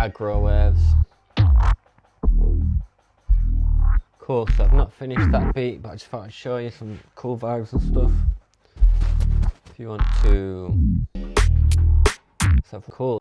aggro waves. Cool, so I've not finished that beat, but I just thought I'd show you some cool vibes and stuff. If you want to, so cool.